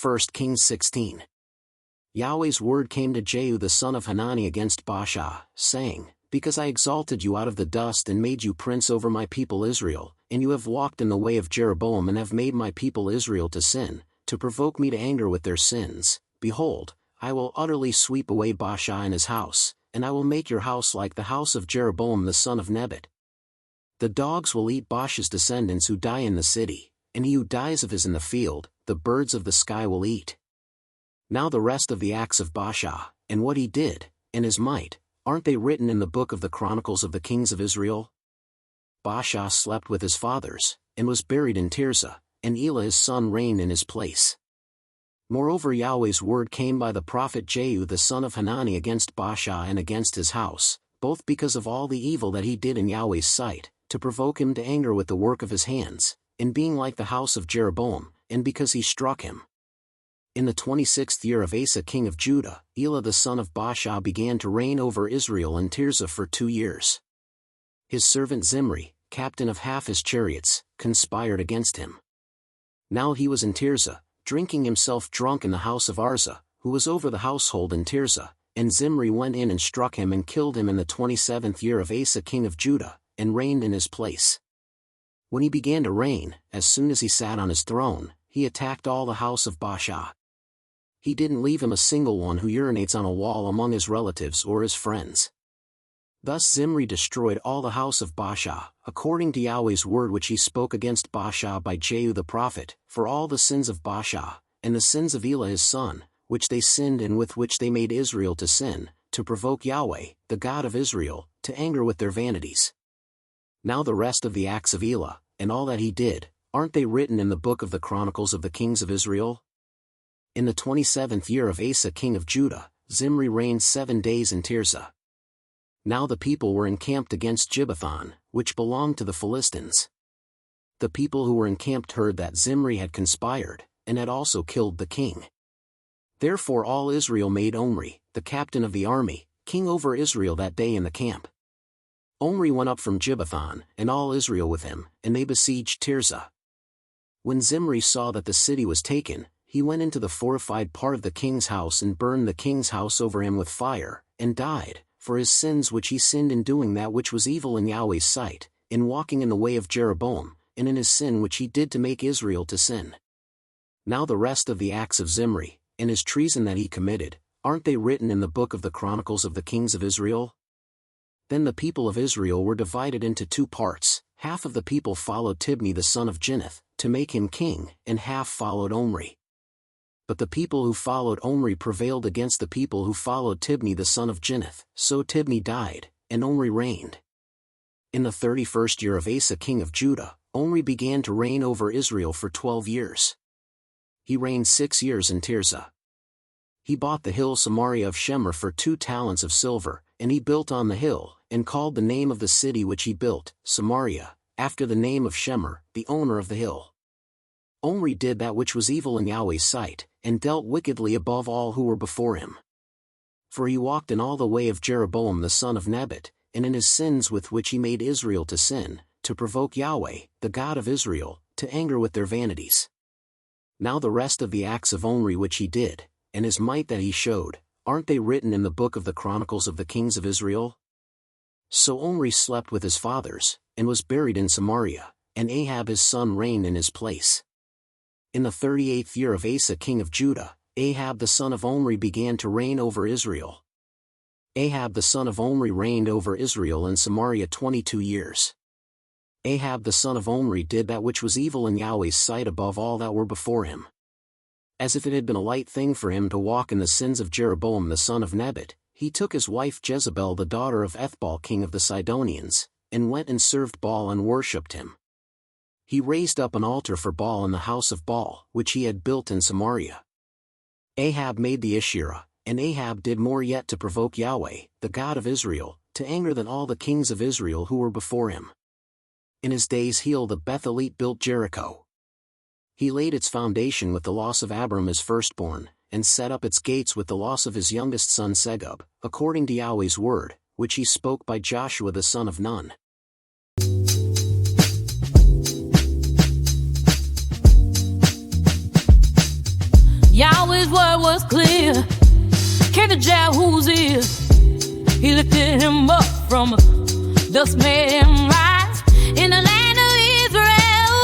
1 Kings 16. Yahweh's word came to Jehu the son of Hanani against Baasha, saying, Because I exalted you out of the dust and made you prince over my people Israel, and you have walked in the way of Jeroboam and have made my people Israel to sin, to provoke me to anger with their sins, behold, I will utterly sweep away Baasha and his house, and I will make your house like the house of Jeroboam the son of Nebat. The dogs will eat Baasha's descendants who die in the city, and he who dies of his in the field, the birds of the sky will eat. Now the rest of the acts of Baasha, and what he did, and his might, aren't they written in the book of the Chronicles of the Kings of Israel? Baasha slept with his fathers, and was buried in Tirzah, and Elah his son reigned in his place. Moreover Yahweh's word came by the prophet Jehu the son of Hanani against Baasha and against his house, both because of all the evil that he did in Yahweh's sight, to provoke him to anger with the work of his hands, in being like the house of Jeroboam, and because he struck him. In the 26th year of Asa king of Judah, Elah the son of Baasha began to reign over Israel in Tirzah for 2 years. His servant Zimri, captain of half his chariots, conspired against him. Now he was in Tirzah, drinking himself drunk in the house of Arza, who was over the household in Tirzah, and Zimri went in and struck him and killed him in the 27th year of Asa king of Judah, and reigned in his place. When he began to reign, as soon as he sat on his throne, he attacked all the house of Baasha. He didn't leave him a single one who urinates on a wall among his relatives or his friends. Thus Zimri destroyed all the house of Baasha, according to Yahweh's word which he spoke against Baasha by Jehu the prophet, for all the sins of Baasha, and the sins of Elah his son, which they sinned and with which they made Israel to sin, to provoke Yahweh, the God of Israel, to anger with their vanities. Now the rest of the acts of Elah, and all that he did, aren't they written in the book of the Chronicles of the Kings of Israel? In the 27th year of Asa king of Judah, Zimri reigned 7 days in Tirzah. Now the people were encamped against Gibbethon, which belonged to the Philistines. The people who were encamped heard that Zimri had conspired, and had also killed the king. Therefore all Israel made Omri, the captain of the army, king over Israel that day in the camp. Omri went up from Gibbethon, and all Israel with him, and they besieged Tirzah. When Zimri saw that the city was taken, he went into the fortified part of the king's house and burned the king's house over him with fire, and died, for his sins which he sinned in doing that which was evil in Yahweh's sight, in walking in the way of Jeroboam, and in his sin which he did to make Israel to sin. Now the rest of the acts of Zimri, and his treason that he committed, aren't they written in the book of the Chronicles of the Kings of Israel? Then the people of Israel were divided into 2 parts, half of the people followed Tibni the son of Ginneth, to make him king, and half followed Omri. But the people who followed Omri prevailed against the people who followed Tibni the son of Ginneth, so Tibni died, and Omri reigned. In the 31st year of Asa king of Judah, Omri began to reign over Israel for 12 years. He reigned 6 years in Tirzah. He bought the hill Samaria of Shemer for 2 talents of silver, and he built on the hill, and called the name of the city which he built, Samaria, after the name of Shemer, the owner of the hill. Omri did that which was evil in Yahweh's sight, and dealt wickedly above all who were before him. For he walked in all the way of Jeroboam the son of Nebat, and in his sins with which he made Israel to sin, to provoke Yahweh, the God of Israel, to anger with their vanities. Now the rest of the acts of Omri which he did, and his might that he showed, aren't they written in the book of the Chronicles of the Kings of Israel? So Omri slept with his fathers, and was buried in Samaria, and Ahab his son reigned in his place. In the 38th year of Asa king of Judah, Ahab the son of Omri began to reign over Israel. Ahab the son of Omri reigned over Israel in Samaria 22 years. Ahab the son of Omri did that which was evil in Yahweh's sight above all that were before him. As if it had been a light thing for him to walk in the sins of Jeroboam the son of Nebat, he took his wife Jezebel the daughter of Ethbaal king of the Sidonians, and went and served Baal and worshipped him. He raised up an altar for Baal in the house of Baal, which he had built in Samaria. Ahab made the Asherah, and Ahab did more yet to provoke Yahweh, the God of Israel, to anger than all the kings of Israel who were before him. In his days Hiel the Bethelite built Jericho. He laid its foundation with the loss of Abram his firstborn, and set up its gates with the loss of his youngest son Segub, according to Yahweh's word, which he spoke by Joshua the son of Nun. Yahweh's word was clear. Came to Jehu's ear. He lifted him up from dust, made him rise in the land of Israel,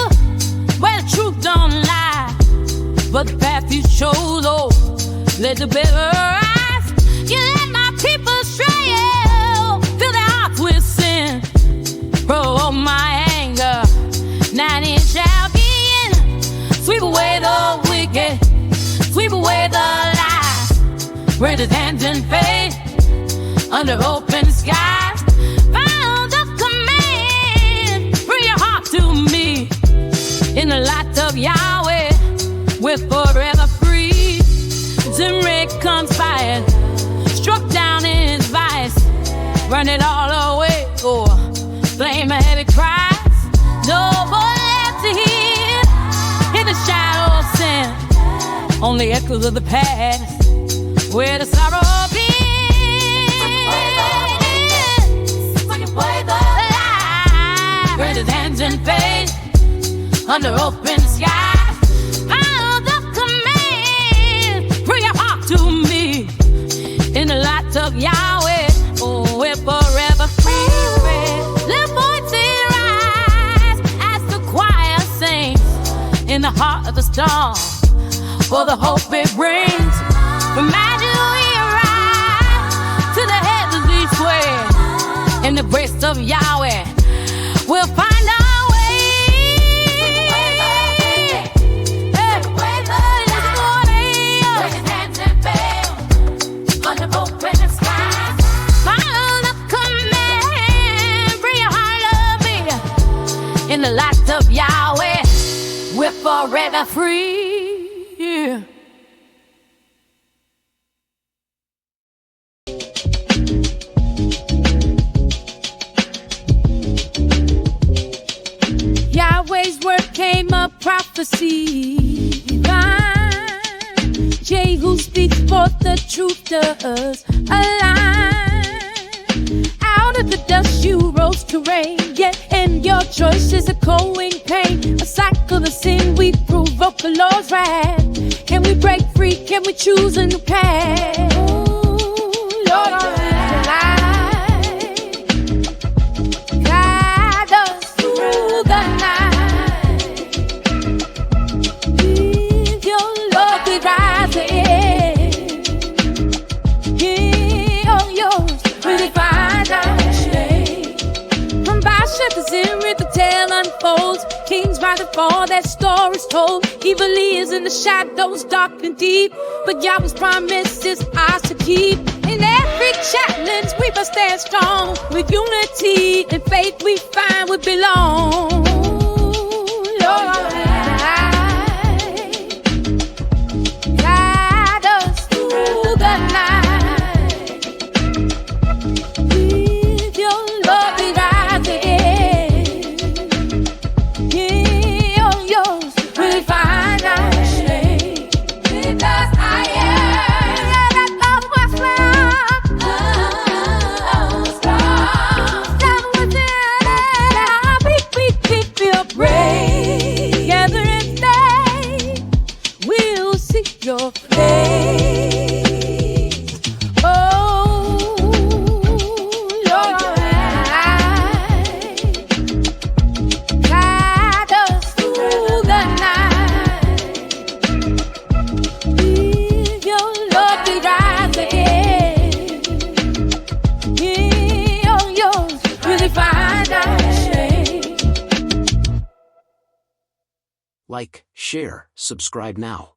where the truth don't lie. But the path you chose, oh, led to better eyes. You let my people stray, oh, fill their hearts with sin. Provoke my anger, now it shall be in. Sweep away the wicked, sweep away the lies. Raise his hands in faith under open skies. Follow the command, bring your heart to me. In the light of Yahweh, we're forever free. Zimri conspired, struck down in his vice, burn it all away, oh, flame a heavy cries. No more left to hear in the shadow of sin, only echoes of the past, where the sorrow begins. Raise his hands in faith under open skies. Follow the command, bring your heart to me. In the light of Yahweh, oh, we're forever free. Let voices rise as the choir sings in the heart of the storm, for the hope it brings. Imagine we arrive to the heavens we swear. In the grace of Yahweh, we'll find our way. Raise his hands and fail under open skies. Follow the command, bring your heart to me. In the light of Yahweh, we're forever free. Yahweh's word came a prophecy divine. Jehu speaks forth, the truth does align. Out of the dust you rose to reign, yet in your choice is a going pain. A cycle of sin, we provoke the Lord's wrath. Can we break free? Can we choose a new path? Ooh, Lord, guide us through the night. With your love we rise again. Yeah, all yours, really find our shade. From Basha to Zimri, the tale unfolds. Kings rise and fall, that story's told. Evil is in the shadows, dark and deep, but Yahweh's promise is ours to keep. In every challenge we must stand strong. With unity and faith we find we belong. Lord, guide us through the night. With your love we rise again. Yeah, all yours, we find our shade. With us higher, that love was love. Stand within it, we feel brave. Together and stay, we'll seek your face. Oh, Lord, guide us through the night. With your love we rise again. Yeah, all yours, really find our shade. Like, share, subscribe now.